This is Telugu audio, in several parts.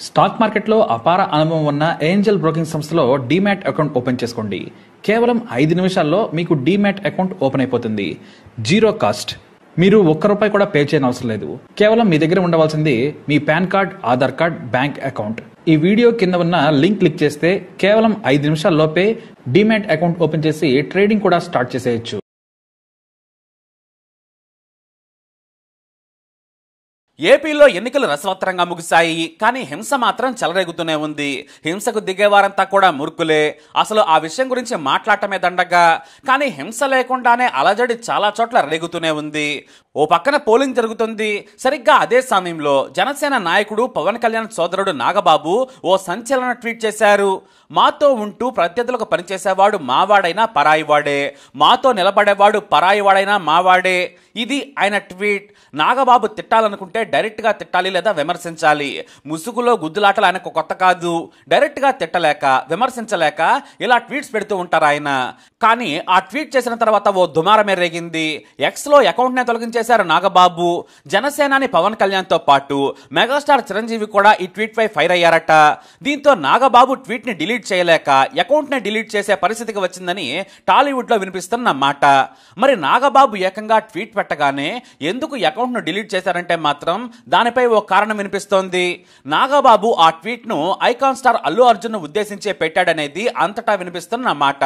స్టాక్ మార్కెట్లో అపార అనుభవం ఉన్న ఏంజల్ బ్రోకింగ్ సంస్థలో డీమ్యాట్ అకౌంట్ ఓపెన్ చేసుకోండి. కేవలం 5 నిమిషాల్లో మీకు డీమ్యాట్ అకౌంట్ ఓపెన్ అయిపోతుంది. Zero cost. మీరు ₹1 కూడా పే చేయని అవసరం లేదు. కేవలం మీ దగ్గర ఉండవలసింది మీ PAN card, Aadhaar card, bank account. ఈ వీడియో కింద ఉన్న లింక్ క్లిక్ చేస్తే కేవలం 5 నిమిషాల్లోపే డీమ్యాట్ అకౌంట్ ఓపెన్ చేసి ట్రేడింగ్ కూడా స్టార్ట్ చేసేయచ్చు. ఏపీలో ఎన్నికలు రసవత్తరంగా ముగిశాయి. కానీ హింస మాత్రం చెలరేగుతూనే ఉంది. హింసకు దిగేవారంతా కూడా మూర్ఖులే. అసలు ఆ విషయం గురించి మాట్లాడటమే దండగా. కానీ హింస లేకుండానే అలజడి చాలా చోట్ల రేగుతూనే ఉంది. ఓ పక్కన పోలింగ్ జరుగుతుంది. సరిగ్గా అదే సమయంలో జనసేన నాయకుడు పవన్ కళ్యాణ్ సోదరుడు నాగబాబు ఓ సంచలన ట్వీట్ చేశారు. మాతో ఉంటూ ప్రత్యర్థులకు పనిచేసేవాడు మావాడైనా పరాయివాడే, మాతో నిలబడేవాడు పరాయివాడైనా మావాడే. ఇది ఆయన ట్వీట్. నాగబాబు తిట్టాలనుకుంటే డైరెక్ట్గా తిట్టాలి లేదా విమర్శించాలి. ముసుగులో గుద్దులాటలు ఆయనకు కొత్త కాదు. డైరెక్ట్గా తిట్టలేక, విమర్శించలేక ఇలా ట్వీట్స్ పెడుతూ ఉంటారు ఆయన. కానీ ఆ ట్వీట్ చేసిన తర్వాత ఓ దుమారమే రేగింది. ఎక్స్లో అకౌంట్నే తొలగించేశారు నాగబాబు. జనసేనాని పవన్ కళ్యాణ్తో పాటు మెగాస్టార్ చిరంజీవి కూడా ఈ ట్వీట్ పై ఫైర్ అయ్యారట. దీంతో నాగబాబు ట్వీట్ ని డిలీట్ చేయలేక అకౌంట్ ని డిలీట్ చేసే పరిస్థితికి వచ్చిందని టాలీవుడ్ లో వినిపిస్తున్న మాట. మరి నాగబాబు ఏకంగా ట్వీట్ పెట్టగానే ఎందుకు అకౌంట్ ను డిలీట్ చేశారంటే మాత్రం దానిపై ఓ కారణం వినిపిస్తోంది. నాగబాబు ఆ ట్వీట్ ను ఐకాన్ స్టార్ అల్లు అర్జున్ ను ఉద్దేశించే పెట్టాడనేది అంతటా వినిపిస్తున్న మాట.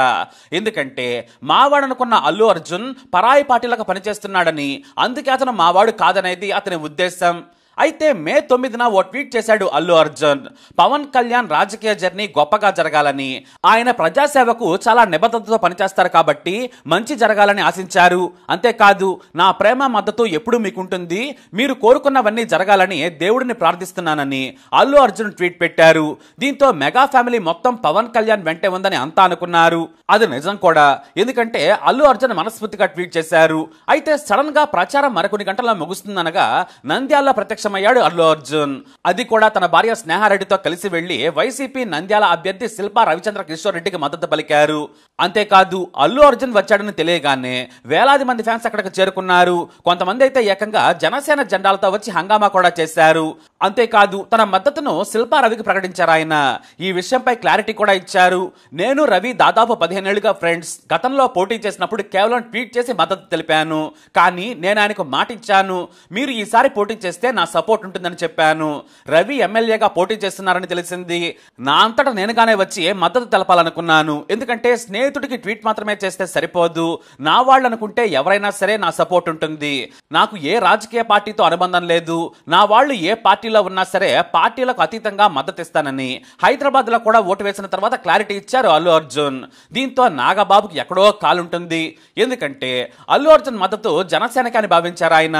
ఎందుకంటే మావాడనుకున్న అల్లు అర్జున్ పరాయి పార్టీలకు పనిచేస్తున్నాడని, అందుకే అతను మావాడు కాదనేది అతని ఉద్దేశం. అయితే మే 9న ఓ ట్వీట్ చేశాడు అల్లు అర్జున్. పవన్ కళ్యాణ్ రాజకీయ జర్నీ గొప్పగా జరగాలని, ఆయన ప్రజాసేవకు చాలా నిబద్ధతతో పనిచేస్తారు కాబట్టి మంచి జరగాలని ఆశించారు. అంతేకాదు నా ప్రేమ మద్దతు ఎప్పుడు మీకుంటుంది, మీరు కోరుకున్నవన్నీ జరగాలని దేవుడిని ప్రార్థిస్తున్నానని అల్లు అర్జున్ ట్వీట్ పెట్టారు. దీంతో మెగా ఫ్యామిలీ మొత్తం పవన్ కళ్యాణ్ వెంటే ఉందని అంతా అనుకున్నారు. అది నిజం కూడా. ఎందుకంటే అల్లు అర్జున్ మనస్ఫూర్తిగా ట్వీట్ చేశారు. అయితే సడన్ గా ప్రచారం మరికొన్ని గంటల్లో ముగుస్తుందనగా నంద్యాల ప్రత్యక్షమయ్యాడు అల్లు అర్జున్. అది కూడా తన భార్య స్నేహారెడ్డితో కలిసి వెళ్లి వైసీపీ నంద్యాల అభ్యర్థి శిల్పా రవిచంద్ర కిషోర్ రెడ్డికి మద్దతు పలికారు. అంతేకాదు అల్లు అర్జున్ వచ్చాడని తెలియగానే వేలాది మంది ఫ్యాన్స్ అక్కడికి చేరుకున్నారు. కొంతమంది అయితే ఏకంగా జనసేన జెండాలతో వచ్చి హంగామా కూడా చేశారు. అంతేకాదు తన మద్దతును శిల్పా రవికి ప్రకటించారు ఆయన. ఈ విషయంపై క్లారిటీ కూడా ఇచ్చారు. నేను రవి దాదాపు 15 ఏళ్లుగా ఫ్రెండ్స్. గతంలో పోటీ చేసినప్పుడు కేవలం ట్వీట్ చేసి మద్దతు తెలిపాను. కానీ నేను ఆయనకు మాట ఇచ్చాను, మీరు ఈసారి పోటీ చేస్తే నా సపోర్ట్ ఉంటుందని చెప్పాను. రవి ఎమ్మెల్యేగా పోటీ చేస్తున్నారని తెలిసింది. నా అంతటా నేనుగానే వచ్చి మద్దతు తెలపాలనుకున్నాను. ఎందుకంటే స్నేహితుడికి ట్వీట్ మాత్రమే చేస్తే సరిపోదు. నా వాళ్ళు అనుకుంటే ఎవరైనా సరే నా సపోర్ట్ ఉంటుంది. నాకు ఏ రాజకీయ పార్టీతో అనుబంధం లేదు. నా వాళ్ళు ఏ పార్టీలో ఉన్నా సరే పార్టీలకు అతీతంగా మద్దతు ఇస్తానని హైదరాబాద్ లో కూడా ఓటు వేసిన తర్వాత క్లారిటీ ఇచ్చారు అల్లు అర్జున్. దీంతో నాగబాబుకి ఎక్కడో కాలుంటుంది. ఎందుకంటే అల్లు అర్జున్ మద్దతు జనసేనకి అని భావించారు ఆయన.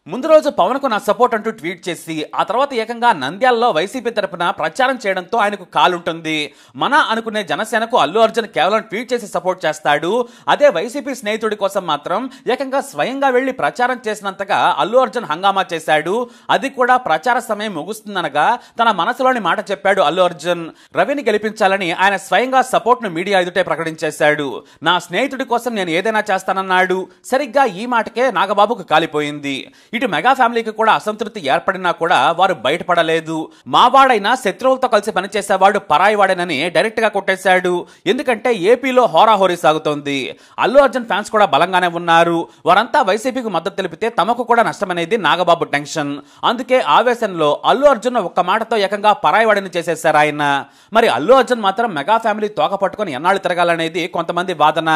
ముందు రోజు పవన్ కు నా సపోర్ట్ అంటూ ట్వీట్ చేసి ఆ తర్వాత ఏకంగా నంద్యాలలో వైసీపీ తరపున ప్రచారం చేయడంతో ఆయనకు కాలుంటుంది. మన అనుకునే జనసేనకు అల్లు అర్జున్ కేవలం ట్వీట్ చేసి సపోర్ట్ చేస్తాడు. అదే వైసీపీ స్నేహితుడి కోసం మాత్రం ఏకంగా స్వయంగా వెళ్లి ప్రచారం చేసినంతగా అల్లు అర్జున్ హంగామా చేశాడు. అది కూడా ప్రచార సమయం ముగుస్తుందనగా తన మనసులోని మాట చెప్పాడు అల్లు అర్జున్. రవిని గెలిపించాలని ఆయన స్వయంగా సపోర్ట్ ను మీడియా ఎదుటే ప్రకటించేశాడు. నా స్నేహితుడి కోసం నేను ఏదైనా చేస్తానన్నాడు. సరిగ్గా ఈ మాటకే నాగబాబుకు కాలిపోయింది. ఇటు మెగా ఫ్యామిలీకి కూడా అసంతృప్తి ఏర్పడినా కూడా వారు బయటపడలేదు. మావాడైనా శత్రువులతో కలిసి పనిచేసేవాడు పరాయివాడేనని డైరెక్ట్ గా కొట్టేశాడు. ఎందుకంటే ఏపీలో హోరాహోరీ సాగుతోంది. అల్లు అర్జున్ ఫ్యాన్స్ కూడా బలంగానే ఉన్నారు. వారంతా వైసీపీకి మద్దతు తెలిపితే తమకు కూడా నష్టమనేది నాగబాబు టెన్షన్. అందుకే ఆవేశంలో అల్లు అర్జున్ ఒక్క మాటతో ఏకంగా పరాయివాడిని చేసేశారు ఆయన. మరి అల్లు అర్జున్ మాత్రం మెగా ఫ్యామిలీ తోక పట్టుకుని ఎన్నాళ్ళు తిరగాలనేది కొంతమంది వాదన.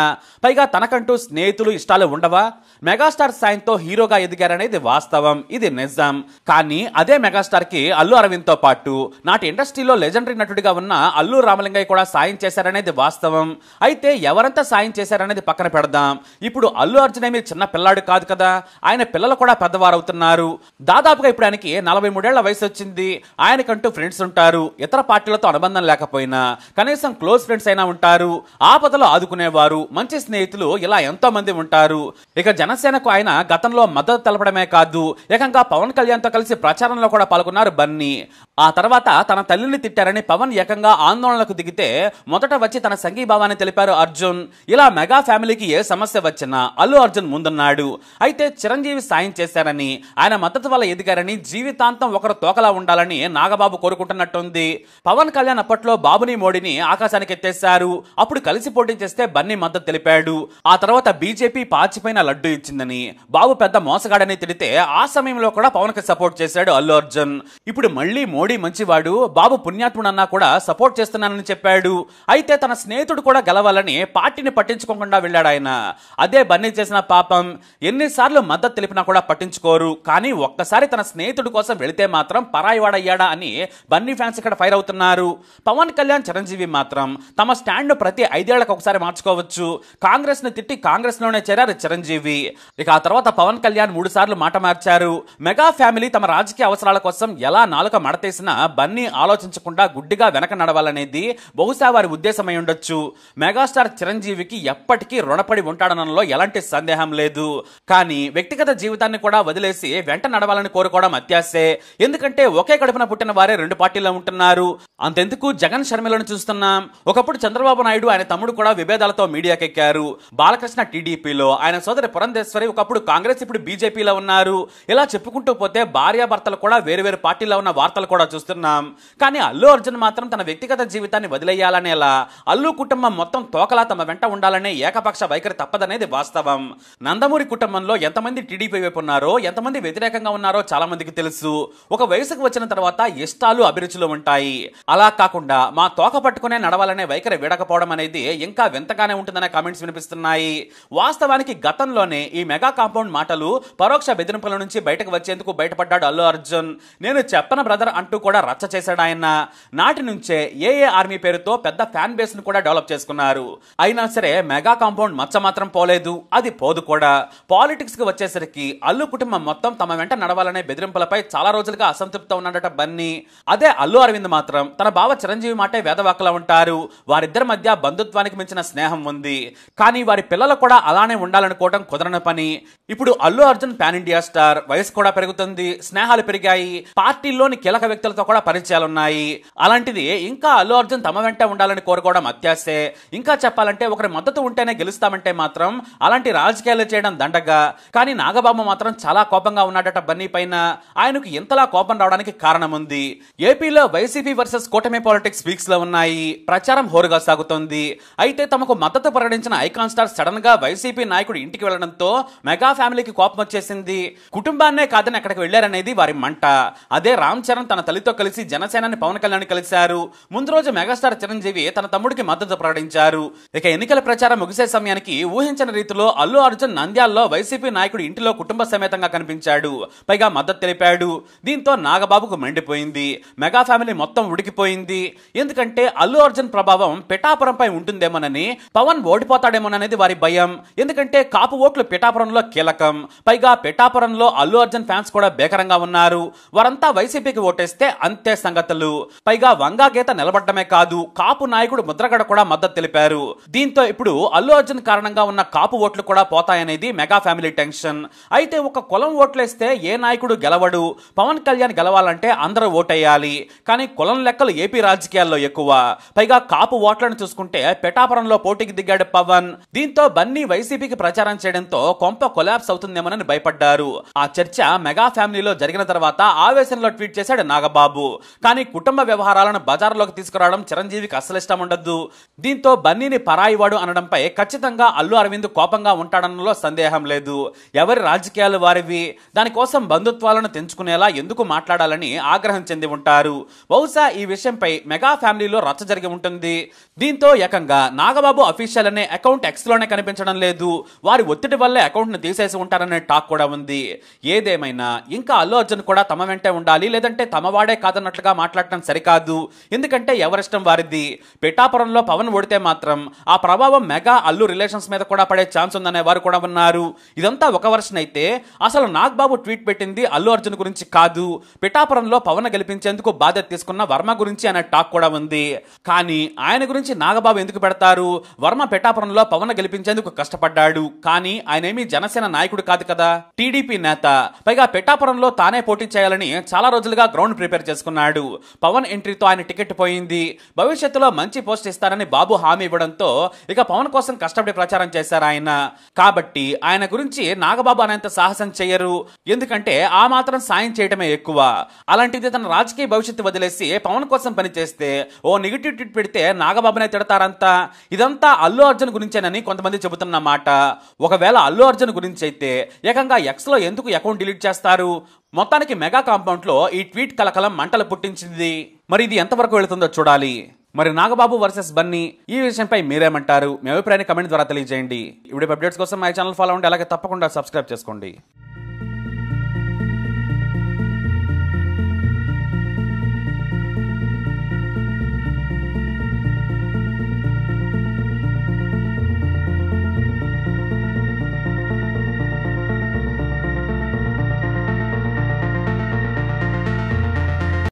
పైగా తనకంటూ స్నేహితులు, ఇష్టాలు ఉండవా? మెగాస్టార్ సాయంతో హీరోగా ఎదిగారనేది వాస్తవం. ఇది నిజం. కానీ అదే మెగాస్టార్ కి అల్లు అరవింద్ తో పాటు నాటి ఇండస్ట్రీలో లెజెండరీ నటుడిగా ఉన్న అల్లు రామలింగయ్య కూడా సాయం చేశారనేది వాస్తవం. అయితే ఎవరంతా సాయం చేశారనేది పక్కన పెడదాం. ఇప్పుడు అల్లు అర్జున్ ఏమీ చిన్న పిల్లాడు కాదు కదా. ఆయన పిల్లలు కూడా పెద్దవారు అవుతున్నారు. దాదాపుగా ఇప్పుడు ఆయనకి 43 ఏళ్ల వయసు వచ్చింది. ఆయనకంటూ ఫ్రెండ్స్ ఉంటారు. ఇతర పార్టీలతో అనుబంధం లేకపోయినా కనీసం క్లోజ్ ఫ్రెండ్స్ అయినా ఉంటారు. ఆపదలో ఆదుకునేవారు, మంచి స్నేహితులు ఇలా ఎంతో మంది ఉంటారు. ఇక జనసేనకు ఆయన గతంలో మద్దతు తెలపడమే కాదు, ఏకంగా పవన్ కళ్యాణ్ తో కలిసి ప్రచారంలో కూడా పాల్గొన్నారు బన్నీ. ఆ తర్వాత తన తల్లిని తిట్టారని పవన్ ఏకంగా ఆందోళనకు దిగితే మొదట వచ్చి తన సంఘీభావాన్ని తెలిపారు అర్జున్. ఇలా మెగా ఫ్యామిలీకి ఏ సమస్య వచ్చినా అల్లు అర్జున్ ముందున్నాడు. అయితే చిరంజీవి సాయం చేశారని, ఆయన మద్దతు వల్ల ఎదిగారని, జీవితాంతం ఒకరు తోకలా ఉండాలని నాగబాబు కోరుకుంటున్నట్టుంది. పవన్ కళ్యాణ్ అప్పట్లో బాబుని మోడీని ఆకాశానికి ఎత్తేశారు. అప్పుడు కలిసి పోటీ చేస్తే బన్నీ మద్దతు తెలిపాడు. ఆ తర్వాత బీజేపీ పాచిపోయిన లడ్డు ఇచ్చిందని, బాబు పెద్ద మోసగాడని తిడితే ఆ సమయంలో కూడా పవన్ కి సపోర్ట్ చేశాడు అల్లు అర్జున్. ఇప్పుడు మళ్ళీ మోడీ మంచివాడు, బాబు పుణ్యాత్ముడన్నా కూడా సపోర్ట్ చేస్తున్నానని చెప్పాడు. అయితే తన స్నేహితుడు కూడా గెలవాలని పార్టీని పట్టించుకోకుండా వెళ్ళాడు ఆయన. అదే బన్నీ చేసిన పాపం. ఎన్నిసార్లు మద్దతు తెలిపినా కూడా పట్టించుకోరు. కానీ ఒక్కసారి తన స్నేహితుడి కోసం వెళితే మాత్రం పరాయివాడయ్యాడా అని బన్నీ ఫ్యాన్స్ ఇక్కడ ఫైర్ అవుతున్నారు. పవన్ కళ్యాణ్, చిరంజీవి మాత్రం తమ స్టాండ్ ప్రతి 5 ఏళ్లకు ఒకసారి మార్చుకోవచ్చు. కాంగ్రెస్ ని తిట్టి కాంగ్రెస్ లోనే చేరారు చిరంజీవి. ఇక ఆ తర్వాత పవన్ కళ్యాణ్ 3 సార్లు మాట మార్చారు. మెగా ఫ్యామిలీ తమ రాజకీయ అవసరాల కోసం ఎలా నాలుక మడతేసినా బన్నీ ఆలోచించకుండా గుడ్డిగా వెనక నడవాలనేది బహుశా వారి ఉద్దేశమై ఉండొచ్చు. మెగాస్టార్ చిరంజీవికి ఎప్పటికీ రుణపడి ఉంటాడనలో ఎలాంటి సందేహం లేదు. కానీ వ్యక్తిగత జీవితాన్ని కూడా వదిలేసి వెంట నడవాలని కోరుకోవడం అత్యాశే. ఎందుకంటే ఒకే కడుపున పుట్టిన వారే 2 పార్టీల్లో ఉంటున్నారు. అంతెందుకు జగన్ షర్మిలను చూస్తున్నాం. ఒకప్పుడు చంద్రబాబు నాయుడు, ఆయన తమ్ముడు కూడా విభేదాలతో మీడియాకెక్కారు. బాలకృష్ణ టీడీపీలో, ఆయన సోదరి పురంధేశ్వరి ఒకప్పుడు కాంగ్రెస్, ఇప్పుడు బీజేపీలో ఉన్నారు. ఇలా చెప్పుకుంటూ పోతే భార్యాభర్తలు కూడా వేరు పార్టీలో ఉన్న వార్తలు కూడా చూస్తున్నాం. కానీ అల్లు అర్జున్ మాత్రం తన వ్యక్తిగత జీవితాన్ని వదిలేయాలనేలా, అల్లు కుటుంబం మొత్తం తోకలా తమ వెంట ఉండాలనే ఏకపక్ష వైఖరి తప్పదనేది వాస్తవం. నందమూరి కుటుంబంలో ఎంతమంది టీడీపీ వైపు ఉన్నారో, ఎంతమంది వ్యతిరేకంగా ఉన్నారో చాలా మందికి తెలుసు. ఒక వయసుకు వచ్చిన తర్వాత ఇష్టాలు, అభిరుచులు ఉంటాయి. అలా కాకుండా మా తోక పట్టుకునే నడవాలనే వైఖరి వీడకపోవడం అనేది ఇంకా వింతగానే ఉంటుందనే కామెంట్స్ వినిపిస్తున్నాయి. వాస్తవానికి గతంలోనే ఈ మెగా కాంపౌండ్ మాటలు పరోక్ష బెదిరింపుల నుంచి బయటకు వచ్చేందుకు బయటపడ్డాడు అల్లు అర్జున్. నేను చెప్పన బ్రదర్ అంటూ కూడా రచ్చ చేశాడు ఆయన. నాటి నుంచే ఏఏ ఆర్మీ పేరుతో పెద్ద ఫ్యాన్ బేస్ ను కూడా డెవలప్ చేసుకున్నారు. అయినా సరే మెగా కాంపౌండ్ మచ్చ మాత్రం పోలేదు, అది పోదు కూడా. పాలిటిక్స్ కి వచ్చేసరికి అల్లు కుటుంబం మొత్తం తమ వెంట నడవాలనే బెదిరింపులపై చాలా రోజులుగా అసంతృప్తితో ఉన్నాడట బన్నీ. అదే అల్లు అరవింద్ మాత్రం తన బావ చిరంజీవి మాటే వేదవాకులా ఉంటారు. వారిద్దరి మధ్య బంధుత్వానికి మించిన స్నేహం ఉంది. కానీ వారి పిల్లలు కూడా అలానే ఉండాలనుకోవడం కుదరని పని. ఇప్పుడు Allu Arjun pan India star, వయసు కూడా పెరుగుతుంది, స్నేహాలు పెరిగాయి, పార్టీలోని కీలక వ్యక్తులతో కూడా పరిచయాలున్నాయి. అలాంటిది ఇంకా అల్లు అర్జున్ తమ వెంట ఉండాలని కోరుకోవడం అత్యాశే. ఇంకా చెప్పాలంటే ఒకరి మద్దతు ఉంటేనే గెలుస్తామంటే మాత్రం అలాంటి రాజకీయాలు చేయడం దండగా. కానీ నాగబాబు మాత్రం చాలా కోపంగా ఉన్నాడట బన్నీ పైన. ఆయనకు ఇంతలా కోపం రావడానికి కారణం ఉంది. ఏపీలో వైసీపీ వర్సెస్ కూటమి పాలిటిక్స్ వీక్స్ లో ఉన్నాయి. ప్రచారం హోరుగా సాగుతోంది. అయితే తమకు మద్దతు ప్రకటించిన ఐకాన్ స్టార్ సడన్ గా వైసీపీ నాయకుడు ఇంటికి వెళ్లడంతో మెగా ఫ్యామిలీకి కోపం వచ్చేసింది. కుటుంబాన్నే కాదని అక్కడికి వెళ్లారనేది వారి మంట. అదే రామ్ చరణ్ తన తల్లితో కలిసి జనసేనాని పవన్ కళ్యాణ్ కలిశారు. ముందు రోజు మెగాస్టార్ చిరంజీవి తన తమ్ముడికి మద్దతు ప్రకటించారు. ఇక ఎన్నికల ప్రచారం ముగిసే సమయానికి ఊహించని రీతిలో అల్లు అర్జున్ నంద్యాలలో వైసీపీ నాయకుడు ఇంటిలో కుటుంబ సమేతంగా కనిపించాడు. పైగా మద్దతు తెలిపాడు. దీంతో నాగబాబుకు మండిపోయింది. మెగా ఫ్యామిలీ మొత్తం ఉడికిపోయింది. ఎందుకంటే అల్లు అర్జున్ ప్రభావం పిఠాపురంపై ఉంటుందేమోనని, పవన్ ఓడిపోతాడేమోననేది వారి భయం. ఎందుకంటే కాపు ఓట్లు పిఠాపురంలో కీలకం. పైగా పిఠాపురంలో అల్లు అర్జున్ ఫ్యాన్స్ కూడా బేకరంగా ఉన్నారు. వారంతా వైసీపీకి ఓటేస్తే అంతే సంగతులు. పైగా వంగా గీత నిలబడ్డమే కాదు, కాపు నాయకుడు ముద్రగడ కూడా మద్దతు తెలిపారు. దీంతో ఇప్పుడు అల్లు అర్జున్ కారణంగా ఉన్న కాపు ఓట్లు కూడా పోతాయనేది మెగా ఫ్యామిలీ టెన్షన్. అయితే ఒక కులం ఓట్లేస్తే ఏ నాయకుడు గెలవడు. పవన్ కళ్యాణ్ గెలవాలంటే అందరూ ఓటేయాలి. కానీ కులం లెక్కలు ఏపీ రాజకీయాల్లో ఎక్కువ. పైగా కాపు ఓట్లను చూసుకుంటే పిఠాపురంలో పోటీకి దిగాడు పవన్. దీంతో బన్నీ వైసీపీకి ప్రచారం చేయడంతో కొంప కొలాప్స్ అవుతుందేమోనని భయపడ్డారు. ఆ చర్చ మెగా ఫ్యామిలీలో జరిగిన తర్వాత ఆవేశంలో ట్వీట్ చేశాడు నాగబాబు. కానీ కుటుంబ వ్యవహారాలను బజార్లోకి తీసుకురావడం చిరంజీవికి అస్సలు ఇష్టం ఉండదు. దీంతో బన్నీని పరాయివాడు అనడంపై ఖచ్చితంగా అల్లు అరవింద్ కోపంగా ఉంటాడన్నలో సందేహం లేదు. ఎవరి రాజకీయాలు వారివి. దానికోసం బంధుత్వాలను తెంచుకునేలా ఎందుకు మాట్లాడాలని ఆగ్రహం చెంది ఉంటారు. బహుశా ఈ విషయంపై మెగా ఫ్యామిలీలో రచ్చ జరిగి ఉంటుంది. దీంతో ఏకంగా నాగబాబు అఫీషియల్ అనే అకౌంట్ ఎక్స్ లోనే కనిపించడం లేదు. వారి ఒత్తిడి వల్లే అకౌంట్ ను తీసేసి ఉంటారనే టాక్ కూడా ఉంది. ఏదేమైనా ఇంకా అల్లు అర్జున్ కూడా తమ వెంటే ఉండాలి, లేదంటే తమవాడే కాదన్నట్లుగా మాట్లాడటం సరికాదు. ఎందుకంటే ఎవరిష్టం వారిది. పిఠాపురంలో పవన్ ఓడితే మాత్రం ఆ ప్రభావం మెగా అల్లు రిలేషన్స్ మీద కూడా పడే ఛాన్స్ ఉందనే వారు కూడా ఉన్నారు. ఇదంతా ఒక వర్షన్ అయితే అసలు నాగబాబు ట్వీట్ పెట్టింది అల్లు అర్జున్ గురించి కాదు, పిఠాపురంలో పవన్ గెలిపించేందుకు బాధ్యత తీసుకున్న వర్మ గురించి అనే టాక్ కూడా ఉంది. కానీ ఆయన గురించి నాగబాబు ఎందుకు పెడతారు? వర్మ పిఠాపురంలో పవన్ గెలిపించేందుకు కష్టపడ్డాడు. కానీ ఆయన ఏమీ జనసేన నాయకుడు కాదు కదా. టీడీపీ టీడీపీ నేత, పైగా పిఠాపురంలో తానే పోటీ చేయాలని చాలా రోజులుగా గ్రౌండ్ ప్రిపేర్ చేసుకున్నాడు. పవన్ ఎంట్రీతో ఆయన టికెట్ పోయింది. భవిష్యత్తులో మంచి పోస్ట్ ఇస్తారని బాబు హామీ ఇవ్వడంతో ఇక పవన్ కోసం కష్టపడి ప్రచారం చేశారు ఆయన. కాబట్టి ఆయన గురించి నాగబాబు అనేంత సాహసం చేయరు, ఎందుకంటే ఆ మాత్రం సాయం చేయటమే ఎక్కువ. అలాంటిది తన రాజకీయ భవిష్యత్తు వదిలేసి పవన్ కోసం పనిచేస్తే ఓ నెగిటివ్ ట్వీట్ పెడితే నాగబాబునే తిడతారంతా. ఇదంతా అల్లు అర్జున్ గురించేనని కొంతమంది చెబుతున్నమాట. ఒకవేళ అల్లు అర్జున్ గురించి అయితే ఏకంగా ఎక్స్ లో ఎందుకు అకౌంట్ డిలీట్ చేస్తారు? మొత్తానికి మెగా కాంపౌండ్ లో ఈ ట్వీట్ కలకలం మంటలు పుట్టించింది. మరి ఇది ఎంతవరకు వెళుతుందో చూడాలి. మరి నాగబాబు వర్సెస్ బన్నీ ఈ విషయంపై మీరేమంటారు? మీ అభిప్రాయాన్ని కమెంట్ ద్వారా తెలియజేయండి. ఇప్పుడు అప్డేట్స్ కోసం మై ఛానల్ ఫాలో అవ్వండి, అలాగే తప్పకుండా సబ్స్క్రైబ్ చేసుకోండి.